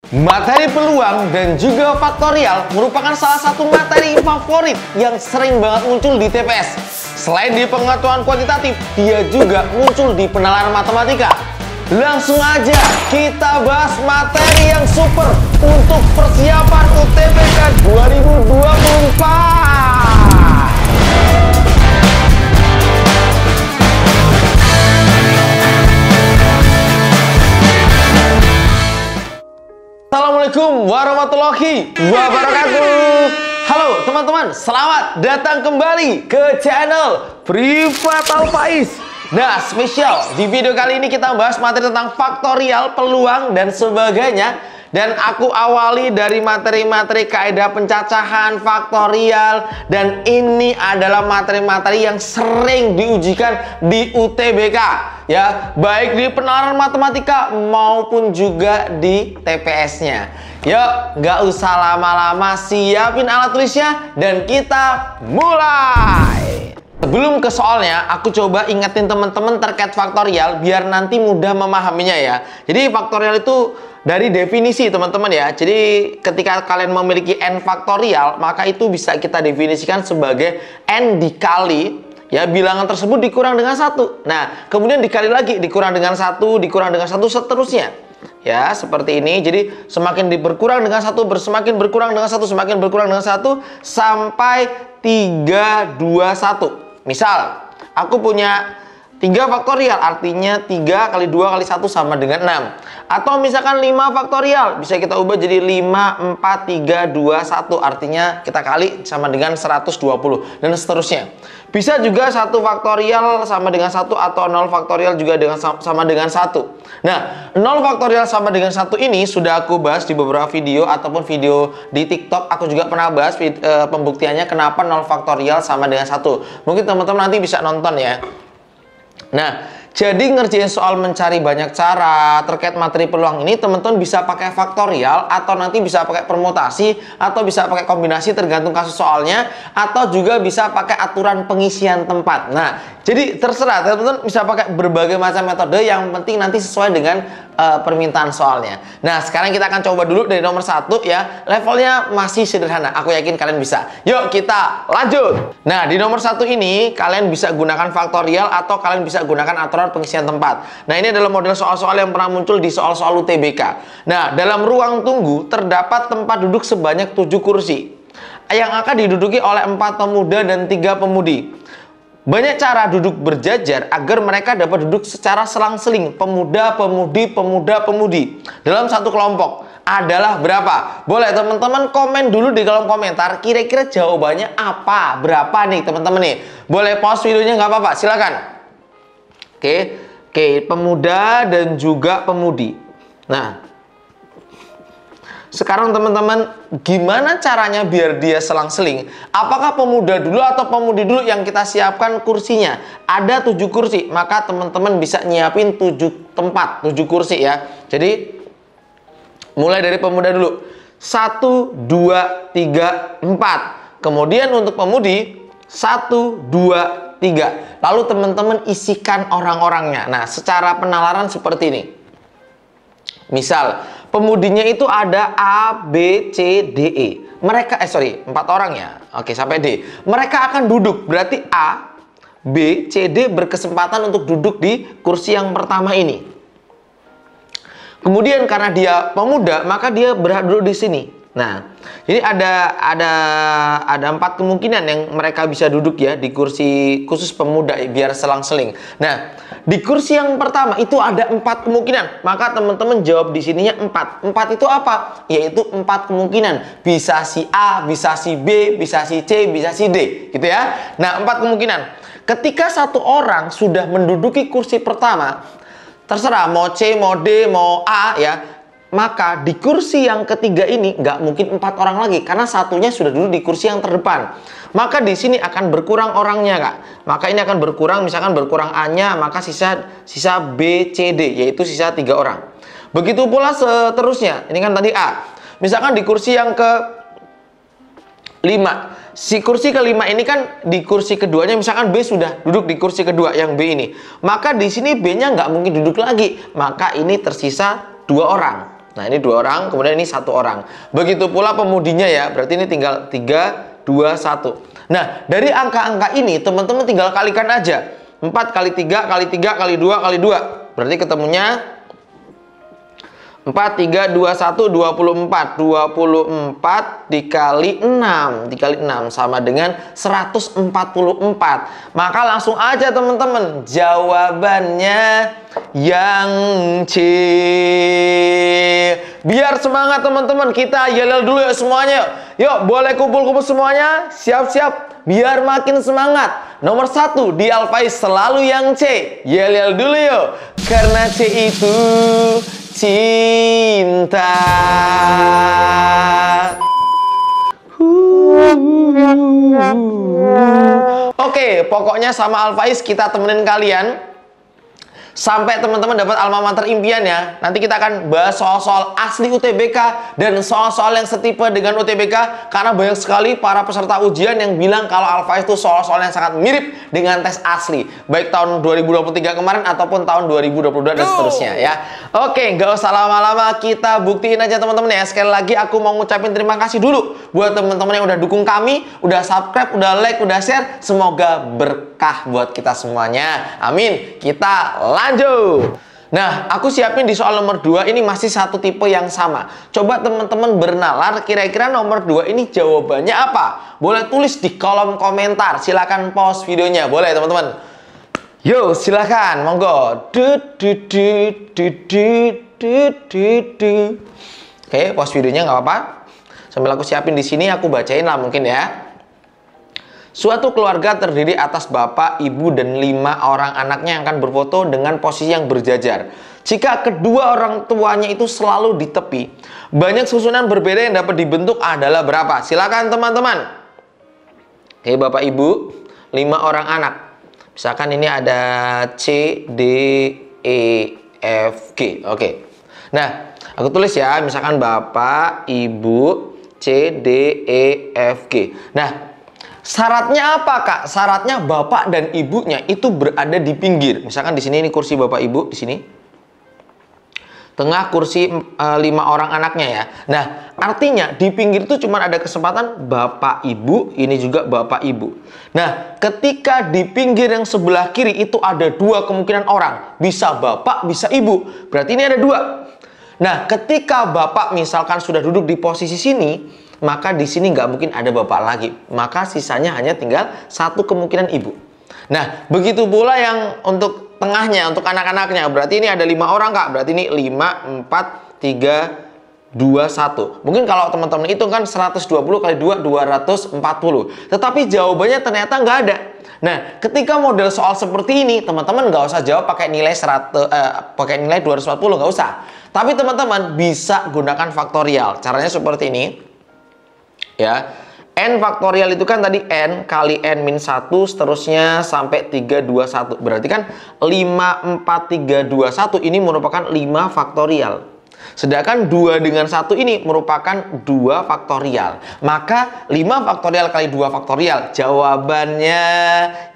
Materi peluang dan juga faktorial merupakan salah satu materi favorit yang sering banget muncul di TPS. Selain di pengetahuan kuantitatif, dia juga muncul di penalaran matematika. Langsung aja kita bahas materi yang super untuk persiapan UTBK 2024. Assalamualaikum warahmatullahi wabarakatuh. Halo teman-teman, selamat datang kembali ke channel Privatal Faiz. Nah, spesial di video kali ini kita bahas materi tentang faktorial, peluang dan sebagainya. Dan aku awali dari materi-materi kaidah pencacahan, faktorial, dan ini adalah materi-materi yang sering diujikan di UTBK, ya, baik di penalaran matematika maupun juga di TPS-nya. Yuk, nggak usah lama-lama, siapin alat tulisnya dan kita mulai. Sebelum ke soalnya, aku coba ingetin teman-teman terkait faktorial biar nanti mudah memahaminya ya. Jadi faktorial itu dari definisi teman-teman ya. Jadi ketika kalian memiliki n faktorial, maka itu bisa kita definisikan sebagai n dikali ya bilangan tersebut dikurang dengan 1. Nah, kemudian dikali lagi dikurang dengan 1, dikurang dengan 1 seterusnya. Ya, seperti ini. Jadi semakin berkurang dengan 1, semakin berkurang dengan 1, semakin berkurang dengan 1 sampai 3, 2, 1. Misal, aku punya 3 faktorial, artinya 3 kali 2 kali 1 sama dengan 6. Atau misalkan 5 faktorial, bisa kita ubah jadi 5, 4, 3, 2, 1. Artinya kita kali sama dengan 120 dan seterusnya. Bisa juga 1 faktorial sama dengan 1 atau 0 faktorial juga sama dengan 1. Nah, 0 faktorial sama dengan 1 ini sudah aku bahas di beberapa video ataupun video di TikTok. Aku juga pernah bahas pembuktiannya kenapa 0 faktorial sama dengan 1. Mungkin teman-teman nanti bisa nonton ya. Nah, jadi ngerjain soal mencari banyak cara terkait materi peluang ini, teman-teman bisa pakai faktorial atau nanti bisa pakai permutasi atau bisa pakai kombinasi tergantung kasus soalnya, atau juga bisa pakai aturan pengisian tempat. Nah, jadi terserah teman-teman bisa pakai berbagai macam metode, yang penting nanti sesuai dengan permintaan soalnya. Nah, sekarang kita akan coba dulu dari nomor 1 ya. Levelnya masih sederhana, aku yakin kalian bisa. Yuk kita lanjut. Nah, di nomor 1 ini kalian bisa gunakan faktorial atau kalian bisa gunakan aturan pengisian tempat. Nah, ini adalah model soal-soal yang pernah muncul di soal-soal UTBK. Nah, dalam ruang tunggu terdapat tempat duduk sebanyak 7 kursi yang akan diduduki oleh 4 pemuda dan 3 pemudi. Banyak cara duduk berjajar agar mereka dapat duduk secara selang-seling. Pemuda, pemudi, pemuda, pemudi dalam satu kelompok adalah berapa? Boleh teman-teman komen dulu di kolom komentar. Kira-kira jawabannya apa? Berapa nih teman-teman nih? Boleh pause videonya nggak apa-apa, silakan. Oke, pemuda dan juga pemudi. Nah, sekarang teman-teman, gimana caranya biar dia selang-seling? Apakah pemuda dulu atau pemudi dulu yang kita siapkan kursinya? Ada 7 kursi, maka teman-teman bisa nyiapin 7 tempat, 7 kursi ya. Jadi, mulai dari pemuda dulu. 1, 2, 3, 4. Kemudian untuk pemudi, 1, 2, 3. Lalu teman-teman isikan orang-orangnya. Nah, secara penalaran seperti ini. Misal, pemudinya itu ada A, B, C, D, E. Mereka, 4 orang ya. Oke, sampai D. Mereka akan duduk. Berarti A, B, C, D berkesempatan untuk duduk di kursi yang pertama ini. Kemudian karena dia pemuda, maka dia berhak duduk di sini. Nah, jadi ada 4 kemungkinan yang mereka bisa duduk ya di kursi khusus pemuda biar selang-seling. Nah, di kursi yang pertama itu ada 4 kemungkinan. Maka teman-teman jawab di sininya 4. 4 itu apa? Yaitu 4 kemungkinan. Bisa si A, bisa si B, bisa si C, bisa si D, gitu ya. Nah, 4 kemungkinan. Ketika satu orang sudah menduduki kursi pertama, terserah mau C, mau D, mau A ya, maka di kursi yang ketiga ini nggak mungkin 4 orang lagi karena satunya sudah duduk di kursi yang terdepan. Maka di sini akan berkurang orangnya, Kak. Maka ini akan berkurang, misalkan berkurang A-nya, maka sisa B, C, D, yaitu sisa 3 orang. Begitu pula seterusnya. Ini kan tadi A. Misalkan di kursi yang ke-5. Si kursi ke-5 ini kan di kursi keduanya, misalkan B sudah duduk di kursi kedua yang B ini. Maka di sini B-nya nggak mungkin duduk lagi. Maka ini tersisa 2 orang. Nah, ini 2 orang, kemudian ini 1 orang. Begitu pula pemudinya ya, berarti ini tinggal 3, 2, 1. Nah, dari angka-angka ini teman-teman tinggal kalikan aja. 4 kali 3 kali 3 kali 2 kali 2. Berarti ketemunya 4, 3, 2, 1, 24. 24 dikali 6. Dikali 6 sama dengan 144. Maka langsung aja teman-teman. Jawabannya yang C. Biar semangat teman-teman. Kita yel-yel dulu ya semuanya. Yuk, boleh kumpul-kumpul semuanya. Siap-siap. Biar makin semangat. Nomor 1 di Alfaiz selalu yang C. Yel-yel dulu yuk. Karena C itu cinta. Oke, pokoknya sama Alfaiz kita temenin kalian sampai teman-teman dapat alma mater impian ya. Nanti kita akan bahas soal-soal asli UTBK dan soal-soal yang setipe dengan UTBK. Karena banyak sekali para peserta ujian yang bilang kalau Alfaiz itu soal-soal yang sangat mirip dengan tes asli. Baik tahun 2023 kemarin ataupun tahun 2022 dan seterusnya ya. Oke, nggak usah lama-lama, kita buktiin aja teman-teman ya. Sekali lagi aku mau ngucapin terima kasih dulu buat teman-teman yang udah dukung kami, udah subscribe, udah like, udah share. Semoga berkah buat kita semuanya. Amin. Kita lanjut. Nah, aku siapin di soal nomor 2 ini masih satu tipe yang sama. Coba teman-teman bernalar kira-kira nomor 2 ini jawabannya apa? Boleh tulis di kolom komentar. Silakan pause videonya. Boleh teman-teman? Yo, silakan, monggo. Oke, pause videonya nggak apa-apa. Sambil aku siapin di sini, aku bacain lah mungkin ya. Suatu keluarga terdiri atas bapak, ibu, dan 5 orang anaknya yang akan berfoto dengan posisi yang berjajar. Jika kedua orang tuanya itu selalu di tepi, banyak susunan berbeda yang dapat dibentuk adalah berapa? Silakan teman-teman. Oke, bapak, ibu, 5 orang anak. Misalkan ini ada C, D, E, F, G. Oke. Nah, aku tulis ya. Misalkan bapak, ibu, C, D, E, F, G. Nah, syaratnya apa, Kak? Syaratnya bapak dan ibunya itu berada di pinggir. Misalkan di sini ini kursi bapak ibu di sini. Tengah kursi 5 orang anaknya ya. Nah, artinya di pinggir itu cuma ada kesempatan bapak ibu, ini juga bapak ibu. Nah, ketika di pinggir yang sebelah kiri itu ada 2 kemungkinan orang. Bisa bapak, bisa ibu. Berarti ini ada 2. Nah, ketika bapak misalkan sudah duduk di posisi sini, maka di sini nggak mungkin ada bapak lagi. Maka sisanya hanya tinggal 1 kemungkinan ibu. Nah, begitu pula yang untuk tengahnya, untuk anak-anaknya. Berarti ini ada 5 orang, Kak. Berarti ini 5, 4, 3, 2, 1. Mungkin kalau teman-teman itu kan 120 kali 2, 240. Tetapi jawabannya ternyata nggak ada. Nah, ketika model soal seperti ini, teman-teman nggak usah jawab pakai nilai 240, nggak usah. Tapi teman-teman bisa gunakan faktorial. Caranya seperti ini. Ya. N faktorial itu kan tadi N kali N min 1 seterusnya sampai 3, 2, 1. Berarti kan 5, 4, 3, 2, 1 ini merupakan 5 faktorial. Sedangkan 2 dengan 1 ini merupakan 2 faktorial. Maka 5 faktorial kali 2 faktorial. Jawabannya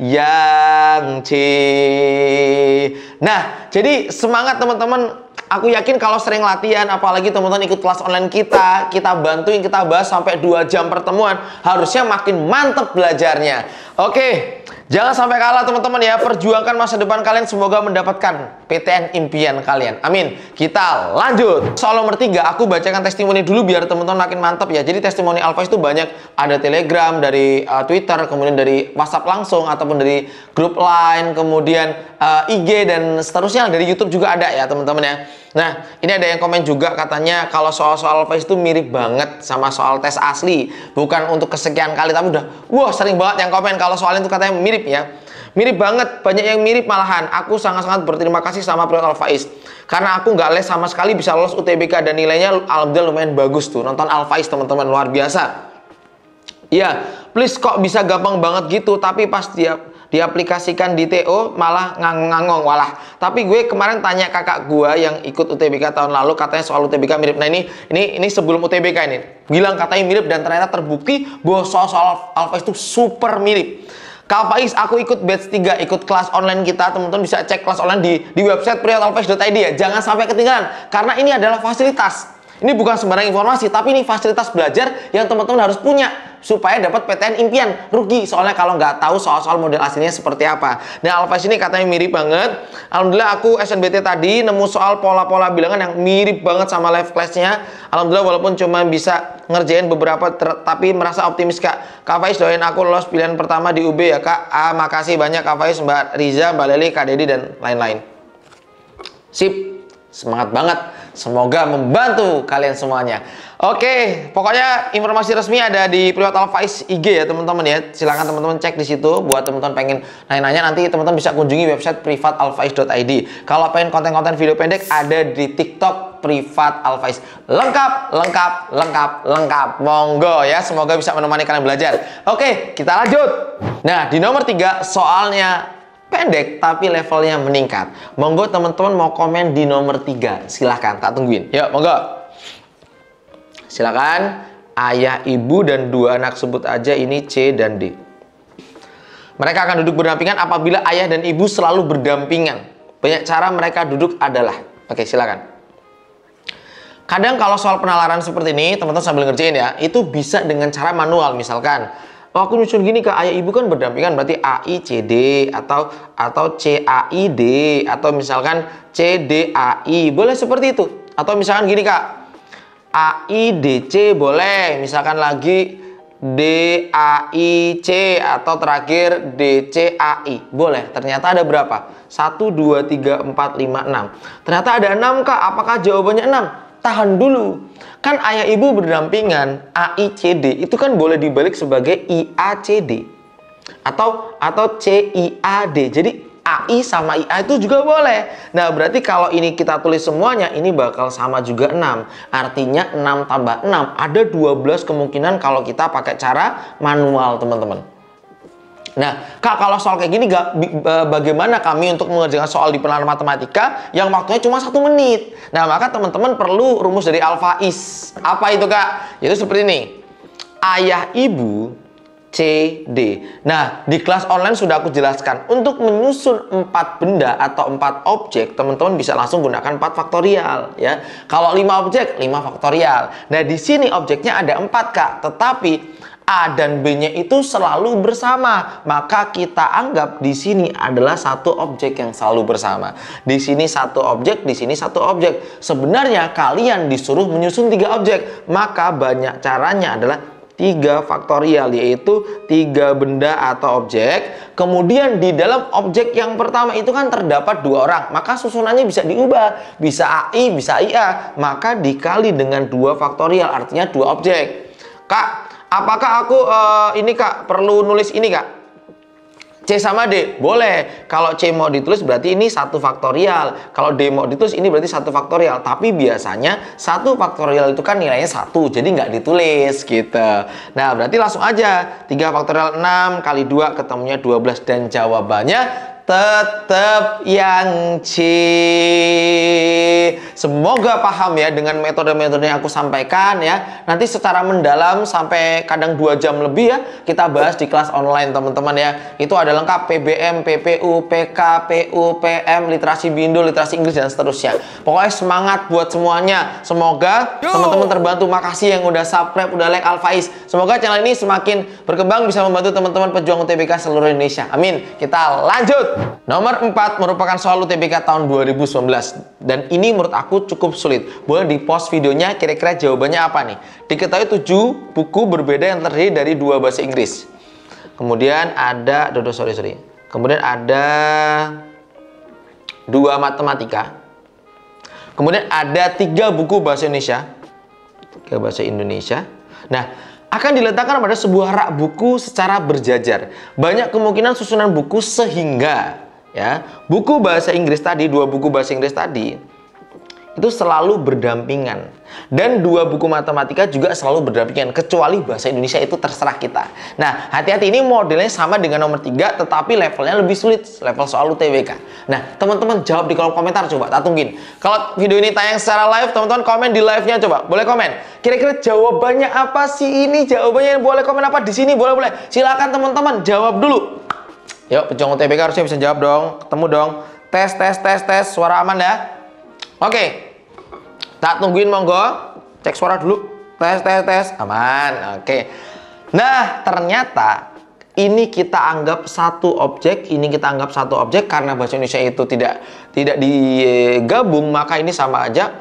yang C. Nah, jadi semangat teman-teman. Aku yakin kalau sering latihan, apalagi teman-teman ikut kelas online kita bantuin, kita bahas sampai 2 jam pertemuan, harusnya makin mantep belajarnya. Oke, jangan sampai kalah teman-teman ya, perjuangkan masa depan kalian, semoga mendapatkan PTN impian kalian. Amin. Kita lanjut. Soal nomor 3, aku bacakan testimoni dulu biar teman-teman makin mantep ya. Jadi testimoni Alfaiz itu banyak, ada Telegram, dari Twitter, kemudian dari WhatsApp langsung, ataupun dari grup Line, kemudian IG, dan seterusnya. Dari YouTube juga ada ya teman-teman ya. Nah, ini ada yang komen juga katanya kalau soal-soal Alfaiz itu mirip banget sama soal tes asli. Bukan untuk kesekian kali, tapi udah, wah sering banget yang komen kalau soalnya itu katanya mirip ya. Mirip banget, banyak yang mirip malahan. Aku sangat-sangat berterima kasih sama Priyot Alfaiz. Karena aku nggak les sama sekali bisa lolos UTBK dan nilainya alhamdulillah lumayan bagus tuh. Nonton Alfaiz teman-teman, luar biasa. Ya, please kok bisa gampang banget gitu, tapi pas diaplikasikan di TO malah ngangong walah. Tapi gue kemarin tanya kakak gue yang ikut UTBK tahun lalu, katanya soal UTBK mirip. Nah ini sebelum UTBK ini bilang katanya mirip, dan ternyata terbukti bahwa soal Alfaiz itu super mirip. Kak Faiz, aku ikut batch 3, ikut kelas online kita. Teman-teman bisa cek kelas online di website privatalfaiz.id ya. Jangan sampai ketinggalan, karena ini adalah fasilitas. Ini bukan sembarang informasi, tapi ini fasilitas belajar yang teman-teman harus punya supaya dapat PTN impian. Rugi soalnya kalau nggak tahu soal-soal model aslinya seperti apa. Nah, Alfaiz ini katanya mirip banget. Alhamdulillah aku SNBT tadi nemu soal pola-pola bilangan yang mirip banget sama live class-nya. Alhamdulillah walaupun cuma bisa ngerjain beberapa, tapi merasa optimis Kak. Kak Faiz doain aku lolos pilihan pertama di UB ya Kak. Makasih banyak Kak Faiz, Mbak Riza, Mbak Leli, Kak Dedi, dan lain-lain. Sip, semangat banget. Semoga membantu kalian semuanya. Oke, pokoknya informasi resmi ada di Privatal Faiz IG ya teman-teman ya. Silahkan teman-teman cek di situ. Buat teman-teman pengen nanya-nanya, nanti teman-teman bisa kunjungi website privatalfaiz.id. Kalau pengen konten-konten video pendek ada di TikTok Privatal Faiz. Lengkap. Monggo ya, semoga bisa menemani kalian belajar. Oke, kita lanjut. Nah, di nomor 3 soalnya pendek tapi levelnya meningkat. Monggo teman-teman mau komen di nomor 3, silahkan, tak tungguin. Yuk, monggo. Silakan. Ayah, ibu, dan 2 anak, sebut aja ini C dan D. Mereka akan duduk berdampingan apabila ayah dan ibu selalu berdampingan. Banyak cara mereka duduk adalah. Oke, silakan. Kadang kalau soal penalaran seperti ini, teman-teman sambil ngerjain ya, itu bisa dengan cara manual. Misalkan, oh, aku nyusun gini Kak, ayah ibu kan berdampingan, berarti AICD atau CAID, atau misalkan CDAI, boleh seperti itu. Atau misalkan gini Kak, AIDC boleh, misalkan lagi DAIC, atau terakhir DCAI, boleh. Ternyata ada berapa? 1, 2, 3, 4, 5, 6. Ternyata ada 6 Kak, apakah jawabannya 6? Tahan dulu. Kan ayah ibu berdampingan AICD itu kan boleh dibalik sebagai IACD atau CIAD. Jadi AI sama IA itu juga boleh. Nah, berarti kalau ini kita tulis semuanya, ini bakal sama juga 6. Artinya 6 tambah 6 ada 12 kemungkinan kalau kita pakai cara manual, teman-teman. Nah, Kak, kalau soal kayak gini bagaimana kami untuk mengerjakan soal di penalaran matematika yang waktunya cuma 1 menit? Nah, maka teman-teman perlu rumus dari Al-Faiz. Apa itu Kak? Yaitu seperti ini. Ayah, ibu, C, D. Nah, di kelas online sudah aku jelaskan. Untuk menyusun 4 benda atau 4 objek, teman-teman bisa langsung gunakan 4 faktorial ya. Kalau 5 objek, 5 faktorial. Nah, di sini objeknya ada 4 Kak, tetapi A dan B-nya itu selalu bersama, maka kita anggap di sini adalah satu objek yang selalu bersama. Di sini satu objek, di sini satu objek. Sebenarnya kalian disuruh menyusun 3 objek, maka banyak caranya adalah 3 faktorial, yaitu 3 benda atau objek. Kemudian di dalam objek yang pertama itu kan terdapat 2 orang, maka susunannya bisa diubah, bisa AI, bisa IA, maka dikali dengan 2 faktorial, artinya 2 objek. Kak, apakah aku ini Kak perlu nulis ini Kak? C sama D? Boleh. Kalau C mau ditulis berarti ini 1 faktorial. Kalau D mau ditulis ini berarti 1 faktorial. Tapi biasanya 1 faktorial itu kan nilainya 1, jadi nggak ditulis gitu. Nah, berarti langsung aja 3 faktorial 6 kali 2 ketemunya 12, dan jawabannya tetap yang C. Semoga paham ya dengan metode-metode yang aku sampaikan ya. Nanti secara mendalam sampai kadang 2 jam lebih ya kita bahas di kelas online teman-teman ya. Itu ada lengkap PBM, PPU, PK, PU, PM, literasi Bindo, literasi Inggris, dan seterusnya. Pokoknya semangat buat semuanya. Semoga teman-teman terbantu. Makasih yang udah subscribe, udah like Al-Faiz. Semoga channel ini semakin berkembang, bisa membantu teman-teman pejuang UTBK seluruh Indonesia. Amin. Kita lanjut. Nomor 4 merupakan soal UTBK tahun 2019, dan ini menurut aku cukup sulit. Boleh di post videonya kira-kira jawabannya apa nih. Diketahui 7 buku berbeda yang terdiri dari 2 bahasa Inggris. Kemudian ada Kemudian ada 2 matematika. Kemudian ada 3 buku bahasa Indonesia. 3 bahasa Indonesia. Nah, akan diletakkan pada sebuah rak buku secara berjajar. Banyak kemungkinan susunan buku sehingga ya, buku bahasa Inggris tadi, 2 buku bahasa Inggris tadi itu selalu berdampingan, dan 2 buku matematika juga selalu berdampingan, kecuali bahasa Indonesia itu terserah kita. Nah, hati-hati, ini modelnya sama dengan nomor 3 tetapi levelnya lebih sulit, level soal UTBK. Nah, teman-teman jawab di kolom komentar, coba tak tungguin. Kalau video ini tayang secara live, teman-teman komen di live-nya, coba boleh komen. Kira-kira jawabannya apa sih ini? Jawabannya boleh komen apa di sini, boleh. Silakan teman-teman jawab dulu. Yuk, pejuang UTBK harusnya bisa jawab dong. Ketemu dong. Tes, tes, tes, tes. Suara aman ya? Oke. Tak tungguin monggo. Cek suara dulu. Tes, tes, tes. Aman. Oke. Nah, ternyata ini kita anggap satu objek. Ini kita anggap satu objek karena bahasa Indonesia itu tidak digabung, maka ini sama aja.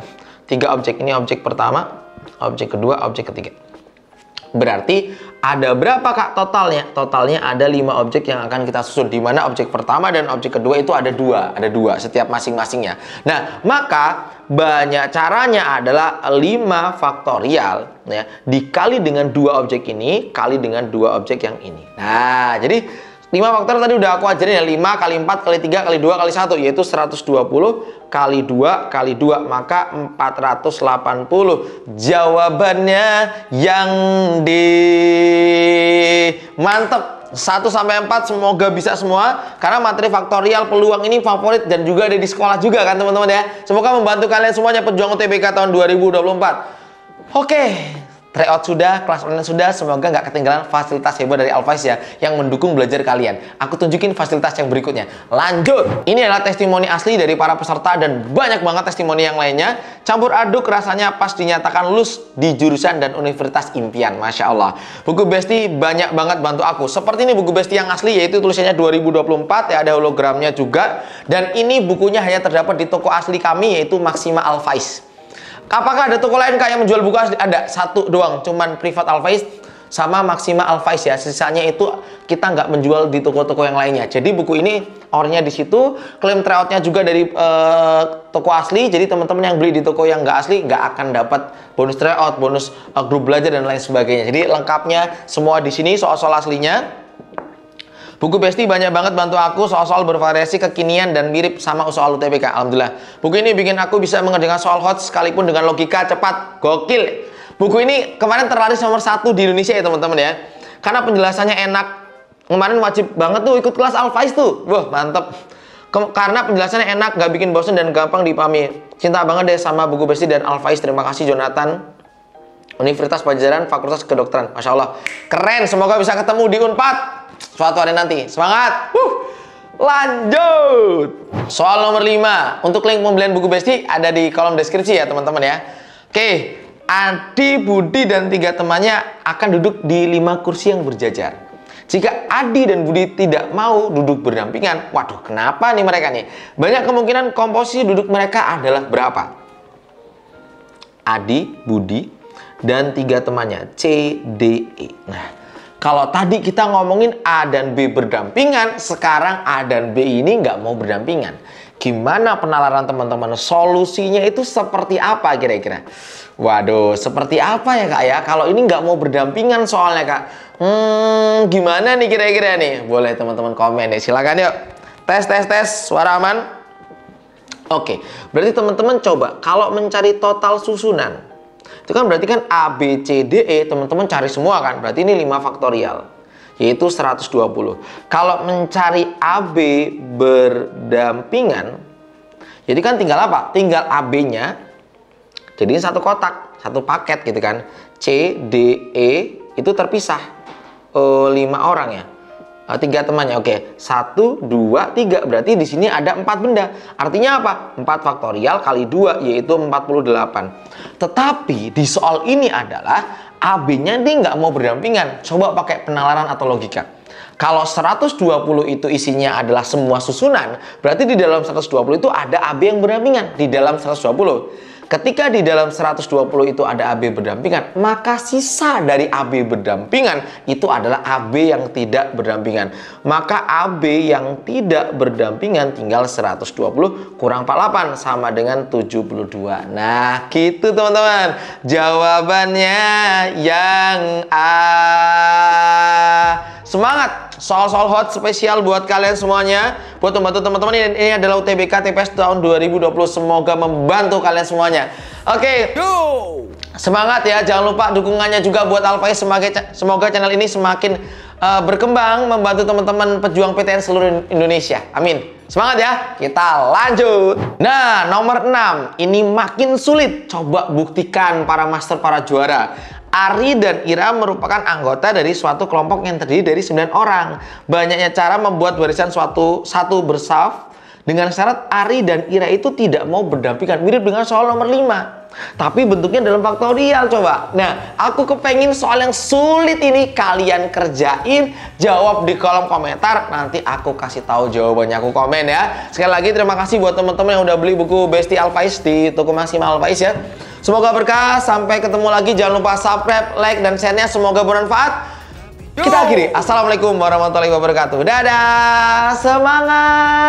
3 objek. Ini objek pertama, objek kedua, objek ketiga. Berarti ada berapa Kak totalnya? Totalnya ada 5 objek yang akan kita susun, di mana objek pertama dan objek kedua itu ada dua setiap masing-masingnya. Nah, maka banyak caranya adalah 5 faktorial ya, dikali dengan 2 objek ini kali dengan 2 objek yang ini. Nah, jadi 5 faktor tadi udah aku ajarin ya, 5 kali 4 kali 3 kali 2 kali 1 yaitu 120 kali 2 kali 2 maka 480. Jawabannya yang di mantep 1 sampai 4 semoga bisa semua karena materi faktorial peluang ini favorit dan juga ada di sekolah juga kan teman-teman ya. Semoga membantu kalian semuanya pejuang UTBK tahun 2024. Oke. Tryout sudah, kelas online sudah, semoga nggak ketinggalan fasilitas hebat dari Alphais ya, yang mendukung belajar kalian. Aku tunjukin fasilitas yang berikutnya. Lanjut! Ini adalah testimoni asli dari para peserta dan banyak banget testimoni yang lainnya. Campur aduk rasanya pas dinyatakan lulus di jurusan dan universitas impian. Masya Allah. Buku Besti banyak banget bantu aku. Seperti ini buku Besti yang asli, yaitu tulisannya 2024, ya ada hologramnya juga. Dan ini bukunya hanya terdapat di toko asli kami, yaitu Maxima Alphais. Apakah ada toko lain Kak yang menjual buku asli? Ada, satu doang, cuman Privat Alphais sama Maxima Alphais ya. Sisanya itu kita nggak menjual di toko-toko yang lainnya. Jadi buku ini ornya di situ, klaim tryoutnya juga dari toko asli. Jadi teman-teman yang beli di toko yang nggak asli nggak akan dapat bonus tryout, bonus grup belajar dan lain sebagainya. Jadi lengkapnya semua di sini soal-soal aslinya. Buku Besti banyak banget bantu aku, soal-soal bervariasi, kekinian, dan mirip sama soal UTBK. Alhamdulillah. Buku ini bikin aku bisa mengerjakan soal hot sekalipun dengan logika cepat. Gokil. Buku ini kemarin terlaris nomor 1 di Indonesia ya teman-teman ya. Karena penjelasannya enak. Kemarin wajib banget tuh ikut kelas Alphais tuh. Wah, mantep. Karena penjelasannya enak, gak bikin bosan dan gampang dipahami. Cinta banget deh sama Buku Besti dan Alphais. Terima kasih Jonathan. Universitas Pajajaran, Fakultas Kedokteran. Masya Allah. Keren, semoga bisa ketemu di Unpad suatu hari nanti. Semangat. Lanjut. Soal nomor 5. Untuk link pembelian Buku Besti ada di kolom deskripsi ya teman-teman ya. Oke. Adi, Budi, dan 3 temannya akan duduk di 5 kursi yang berjajar. Jika Adi dan Budi tidak mau duduk berdampingan, waduh kenapa nih mereka nih? Banyak kemungkinan komposisi duduk mereka adalah berapa? Adi, Budi, dan 3 temannya, C, D, E. Nah, kalau tadi kita ngomongin A dan B berdampingan, sekarang A dan B ini nggak mau berdampingan. Gimana penalaran teman-teman? Solusinya itu seperti apa kira-kira? Waduh, seperti apa ya Kak ya? Kalau ini nggak mau berdampingan soalnya Kak. Gimana nih kira-kira nih? Boleh teman-teman komen ya, silakan yuk. Tes, tes, tes, suara aman? Oke, berarti teman-teman coba kalau mencari total susunan. Itu kan berarti kan A, B, C, D, E teman-teman cari semua kan. Berarti ini 5 faktorial, yaitu 120. Kalau mencari A, B berdampingan, jadi kan tinggal apa? Tinggal A, B-nya jadi satu kotak, satu paket gitu kan. C, D, E itu terpisah 5 orang ya. 3 temannya, oke. 1, 2, 3. Berarti di sini ada 4 benda. Artinya apa? 4 faktorial kali 2, yaitu 48. Tetapi di soal ini adalah AB-nya ini nggak mau berdampingan. Coba pakai penalaran atau logika. Kalau 120 itu isinya adalah semua susunan, berarti di dalam 120 itu ada AB yang berdampingan. Di dalam 120. Ketika di dalam 120 itu ada AB berdampingan, maka sisa dari AB berdampingan itu adalah AB yang tidak berdampingan. Maka AB yang tidak berdampingan tinggal 120 kurang 48 sama dengan 72. Nah, gitu teman-teman. Jawabannya yang A. Semangat! Soal-soal hot spesial buat kalian semuanya, buat membantu teman-teman. Ini adalah UTBK TPS tahun 2020. Semoga membantu kalian semuanya. Oke, go! Semangat ya, jangan lupa dukungannya juga buat Alphais. Semoga channel ini semakin berkembang, membantu teman-teman pejuang PTN seluruh Indonesia. Amin. Semangat ya, kita lanjut. Nah, nomor 6 ini makin sulit. Coba buktikan para master, para juara. Ari dan Ira merupakan anggota dari suatu kelompok yang terdiri dari 9 orang. Banyaknya cara membuat barisan satu bersaf dengan syarat Ari dan Ira itu tidak mau berdampingan. Mirip dengan soal nomor 5. Tapi bentuknya dalam faktorial coba. Nah, aku kepengen soal yang sulit ini kalian kerjain, jawab di kolom komentar. Nanti aku kasih tahu jawabannya, aku komen ya. Sekali lagi terima kasih buat teman-teman yang udah beli buku Besti Al-Faiz di toko Maksimal Al-Faiz ya. Semoga berkah, sampai ketemu lagi. Jangan lupa subscribe, like, dan share-nya. Semoga bermanfaat. Kita akhiri. Assalamualaikum warahmatullahi wabarakatuh. Dadah, semangat.